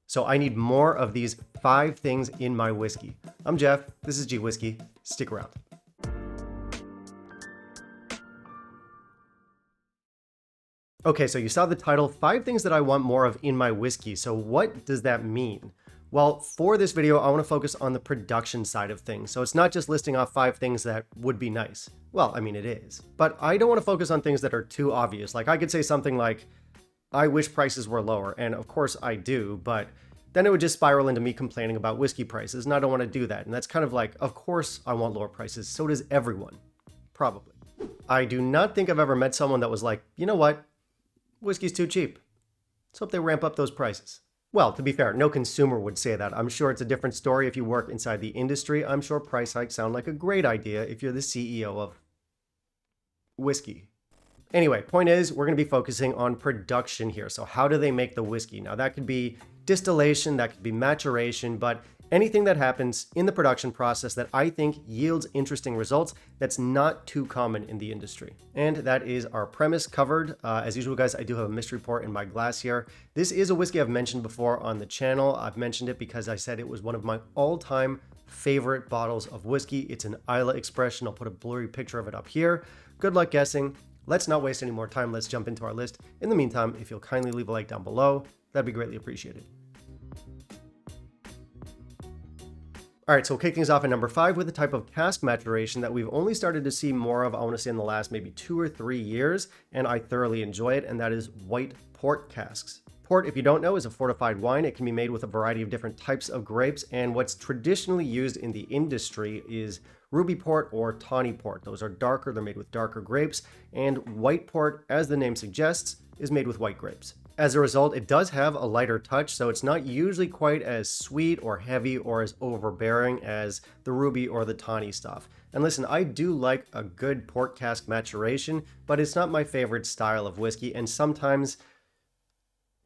So I need more of these 5 things in my whiskey. I'm Jeff, this is gwhisky. Stick around. Okay, so you saw the title, 5 things that I want more of in my whiskey. So what does that mean? Well, for this video, I want to focus on the production side of things. So it's not just listing off 5 things that would be nice. Well, I mean, it is. But I don't want to focus on things that are too obvious. Like I could say something like, I wish prices were lower. And of course I do, but then it would just spiral into me complaining about whiskey prices. And I don't want to do that. And that's kind of like, of course I want lower prices. So does everyone. Probably. I do not think I've ever met someone that was like, you know what? Whiskey's too cheap. Let's hope they ramp up those prices. Well, to be fair, no consumer would say that. I'm sure it's a different story if you work inside the industry. I'm sure price hikes sound like a great idea if you're the CEO of whiskey. Anyway, point is, we're going to be focusing on production here. So how do they make the whiskey? Now that could be distillation, that could be maturation, but anything that happens in the production process that I think yields interesting results that's not too common in the industry. And that is our premise covered. As usual, guys, I do have a mystery pour in my glass here. This is a whiskey I've mentioned before on the channel. I've mentioned it because I said it was one of my all-time favorite bottles of whiskey. It's an Isla Expression. I'll put a blurry picture of it up here. Good luck guessing. Let's not waste any more time. Let's jump into our list. In the meantime, if you'll kindly leave a like down below, that'd be greatly appreciated. All right, so we'll kick things off at number 5 with a type of cask maturation that we've only started to see more of, I want to say in the last maybe 2 or 3 years, and I thoroughly enjoy it, and that is white port casks. Port, if you don't know, is a fortified wine. It can be made with a variety of different types of grapes, and what's traditionally used in the industry is ruby port or tawny port. Those are darker, they're made with darker grapes, and white port, as the name suggests, is made with white grapes. As a result, it does have a lighter touch, so it's not usually quite as sweet or heavy or as overbearing as the ruby or the tawny stuff. And listen, I do like a good port cask maturation, but it's not my favorite style of whiskey, and sometimes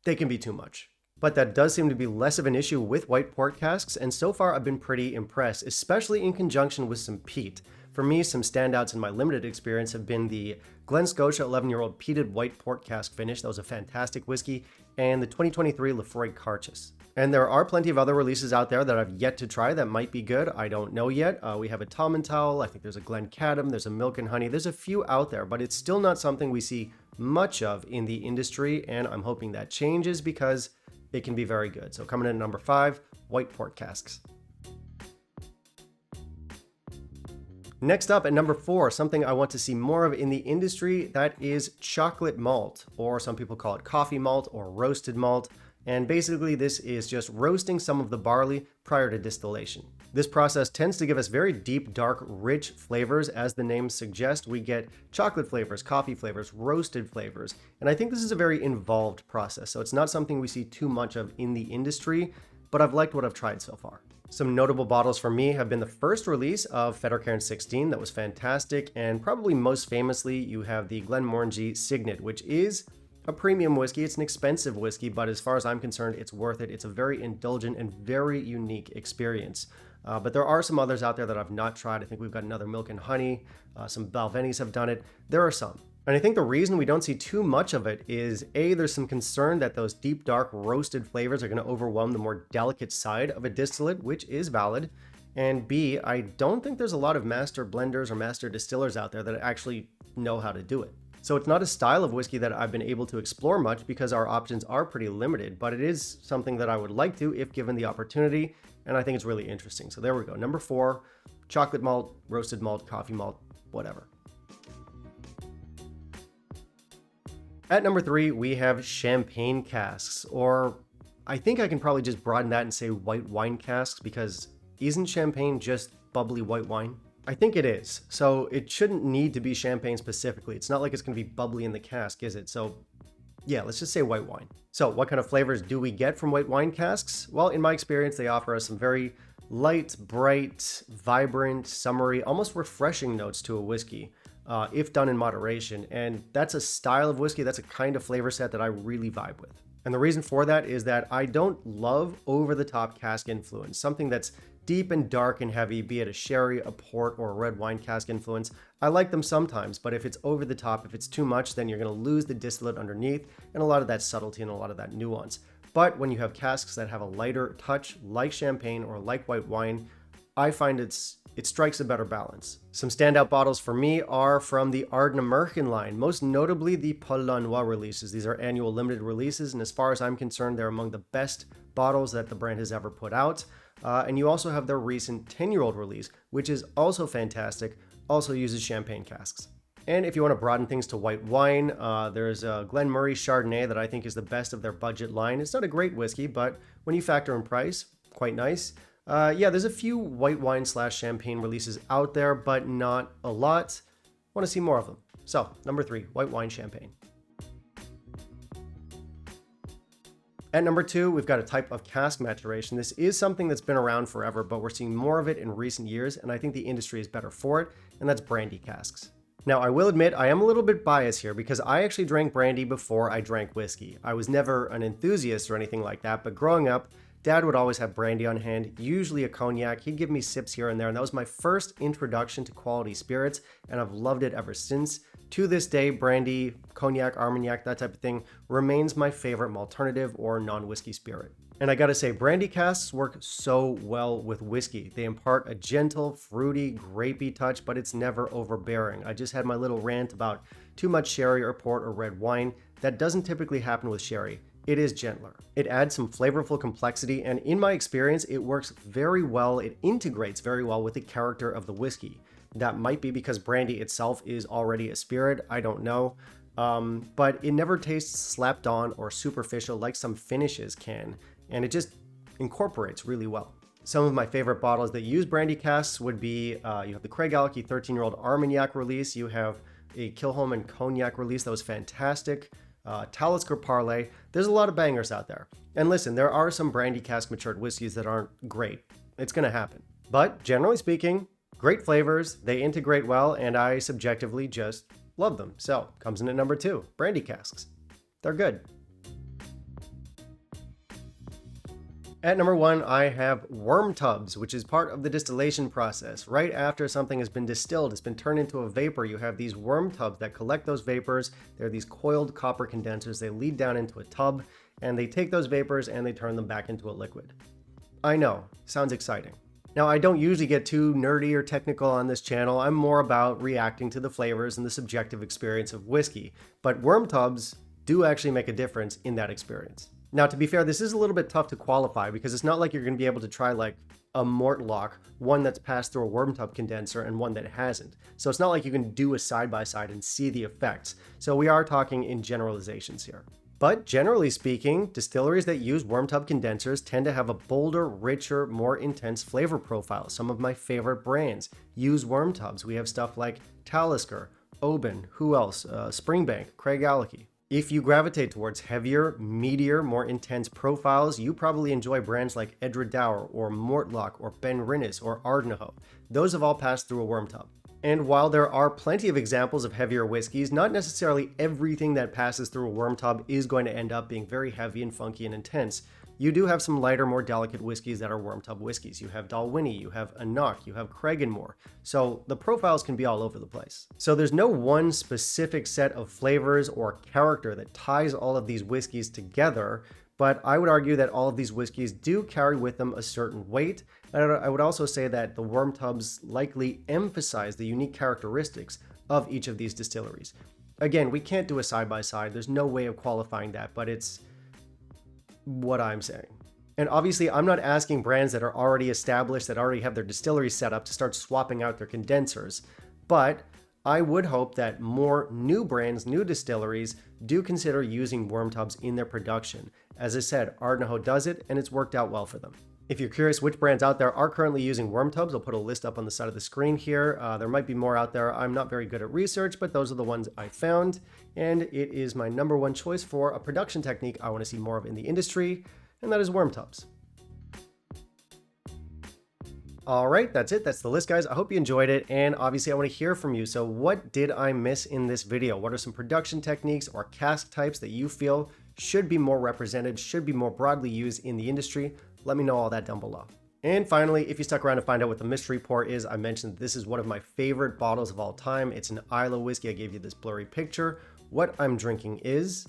they can be too much. But that does seem to be less of an issue with white port casks, and so far I've been pretty impressed, especially in conjunction with some peat. For me, some standouts in my limited experience have been the Glen Scotia 11-year-old peated white port cask finish. That was a fantastic whiskey, and the 2023 Lefroy Carchus. And there are plenty of other releases out there that I've yet to try that might be good. I don't know yet. We have a Tom and Towel. I think there's a Glen Cadam. There's a Milk and Honey. There's a few out there, but it's still not something we see much of in the industry, and I'm hoping that changes because it can be very good. So coming in at number 5, white port casks. Next up at number 4, something I want to see more of in the industry, that is chocolate malt, or some people call it coffee malt or roasted malt. And basically this is just roasting some of the barley prior to distillation. This process tends to give us very deep, dark, rich flavors. As the name suggests, we get chocolate flavors, coffee flavors, roasted flavors. And I think this is a very involved process. So it's not something we see too much of in the industry, but I've liked what I've tried so far. Some notable bottles for me have been the first release of Fettercairn 16. That was fantastic. And probably most famously, you have the Glenmorangie Signet, which is a premium whiskey. It's an expensive whiskey, but as far as I'm concerned, it's worth it. It's a very indulgent and very unique experience. But there are some others out there that I've not tried. I think we've got another Milk and Honey. Some Balvenis have done it. There are some. And I think the reason we don't see too much of it is A, there's some concern that those deep, dark, roasted flavors are going to overwhelm the more delicate side of a distillate, which is valid. And B, I don't think there's a lot of master blenders or master distillers out there that actually know how to do it. So it's not a style of whiskey that I've been able to explore much because our options are pretty limited, but it is something that I would like to if given the opportunity, and I think it's really interesting. So there we go. Number 4, chocolate malt, roasted malt, coffee malt, whatever. At number 3, we have champagne casks, or I think I can probably just broaden that and say white wine casks, because isn't champagne just bubbly white wine? I think it is. So it shouldn't need to be champagne specifically. It's not like it's going to be bubbly in the cask, is it? So yeah, let's just say white wine. So what kind of flavors do we get from white wine casks? Well, in my experience, they offer us some very light, bright, vibrant, summery, almost refreshing notes to a whiskey. If done in moderation. And that's a style of whiskey, that's a kind of flavor set that I really vibe with. And the reason for that is that I don't love over-the-top cask influence, something that's deep and dark and heavy, be it a sherry, a port, or a red wine cask influence. I like them sometimes, but if it's over the top, if it's too much, then you're going to lose the distillate underneath and a lot of that subtlety and a lot of that nuance. But when you have casks that have a lighter touch, like champagne or like white wine, I find it strikes a better balance. Some standout bottles for me are from the Ardent American line, most notably the Paul Lanois releases. These are annual limited releases, and as far as I'm concerned, they're among the best bottles that the brand has ever put out. And you also have their recent 10-year-old release, which is also fantastic, also uses champagne casks. And if you want to broaden things to white wine, there's a Glenmorangie Chardonnay that I think is the best of their budget line. It's not a great whiskey, but when you factor in price, quite nice. Yeah, there's a few white wine / champagne releases out there, but not a lot. Want to see more of them. So, number 3, white wine champagne. At number 2, we've got a type of cask maturation. This is something that's been around forever, but we're seeing more of it in recent years, and I think the industry is better for it, and that's brandy casks. Now, I will admit I am a little bit biased here because I actually drank brandy before I drank whiskey. I was never an enthusiast or anything like that, but growing up, Dad would always have brandy on hand, usually a cognac. He'd give me sips here and there, and that was my first introduction to quality spirits, and I've loved it ever since. To this day, brandy, cognac, Armagnac, that type of thing remains my favorite alternative or non-whiskey spirit. And I gotta say, brandy casks work so well with whiskey. They impart a gentle, fruity, grapey touch, but it's never overbearing. I just had my little rant about too much sherry or port or red wine. That doesn't typically happen with sherry. It is gentler. It adds some flavorful complexity, and in my experience, it works very well. It integrates very well with the character of the whiskey. That might be because brandy itself is already a spirit, I don't know. But it never tastes slapped on or superficial like some finishes can, and it just incorporates really well. Some of my favorite bottles that use brandy casks would be, you have the Craigellachie 13-year-old Armagnac release, you have a Kilchoman and Cognac release that was fantastic, Talisker Parlay. There's a lot of bangers out there. And listen, there are some brandy cask matured whiskeys that aren't great. It's gonna happen. But generally speaking, great flavors, they integrate well, and I subjectively just love them. So, comes in at number 2, brandy casks. They're good. At number 1, I have worm tubs, which is part of the distillation process. Right after something has been distilled, it's been turned into a vapor, you have these worm tubs that collect those vapors. They're these coiled copper condensers. They lead down into a tub, and they take those vapors and they turn them back into a liquid. I know, sounds exciting. Now, I don't usually get too nerdy or technical on this channel. I'm more about reacting to the flavors and the subjective experience of whiskey, but worm tubs do actually make a difference in that experience. Now, to be fair, this is a little bit tough to qualify because it's not like you're going to be able to try like a Mortlock, one that's passed through a worm tub condenser and one that hasn't. So it's not like you can do a side-by-side and see the effects. So we are talking in generalizations here. But generally speaking, distilleries that use worm tub condensers tend to have a bolder, richer, more intense flavor profile. Some of my favorite brands use worm tubs. We have stuff like Talisker, Oban, who else? Springbank, Craigellachie. If you gravitate towards heavier, meatier, more intense profiles, you probably enjoy brands like Edred Dower or Mortlock or Ben Rinnes or Ardnahoe. Those have all passed through a worm tub. And while there are plenty of examples of heavier whiskeys, not necessarily everything that passes through a worm tub is going to end up being very heavy and funky and intense. You do have some lighter, more delicate whiskeys that are worm tub whiskeys. You have Dalwhinnie, you have Enoch, you have Craigenmore. So the profiles can be all over the place. So there's no one specific set of flavors or character that ties all of these whiskeys together, but I would argue that all of these whiskeys do carry with them a certain weight. And I would also say that the worm tubs likely emphasize the unique characteristics of each of these distilleries. Again, we can't do a side-by-side. There's no way of qualifying that, but it's what I'm saying. And obviously, I'm not asking brands that are already established, that already have their distilleries set up to start swapping out their condensers. But I would hope that more new brands, new distilleries, do consider using worm tubs in their production. As I said, Ardnahoe does it, and it's worked out well for them. If you're curious which brands out there are currently using worm tubs, I'll put a list up on the side of the screen here. There might be more out there. I'm not very good at research, but those are the ones I found. And it is my number 1 choice for a production technique I want to see more of in the industry, and that is worm tubs. All right, that's it. That's the list, guys. I hope you enjoyed it. And obviously I want to hear from you. So what did I miss in this video? What are some production techniques or cask types that you feel should be more represented, should be more broadly used in the industry? Let me know all that down below. And finally, if you stuck around to find out what the mystery pour is, I mentioned this is one of my favorite bottles of all time. It's an Islay whiskey. I gave you this blurry picture. What I'm drinking is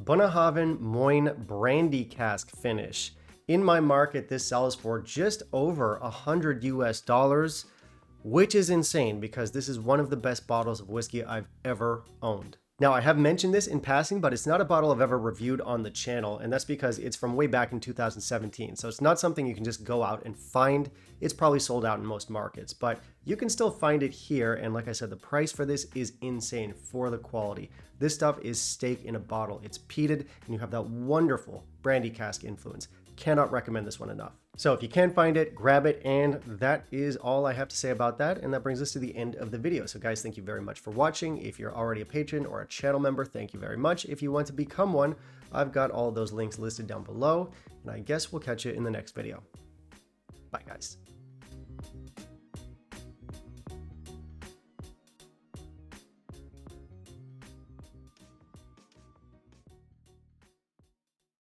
Bunnahabhain Moyne Brandy Cask finish. In my market, this sells for just over $100 US, which is insane because this is one of the best bottles of whiskey I've ever owned. Now, I have mentioned this in passing, but it's not a bottle I've ever reviewed on the channel, and that's because it's from way back in 2017. So it's not something you can just go out and find. It's probably sold out in most markets, but you can still find it here. And like I said, the price for this is insane for the quality. This stuff is steak in a bottle. It's peated, and you have that wonderful brandy cask influence. Cannot recommend this one enough. So if you can find it, grab it, and that is all I have to say about that, and that brings us to the end of the video. So guys, thank you very much for watching. If you're already a patron or a channel member, thank you very much. If you want to become one, I've got all those links listed down below, and I guess we'll catch you in the next video. Bye guys.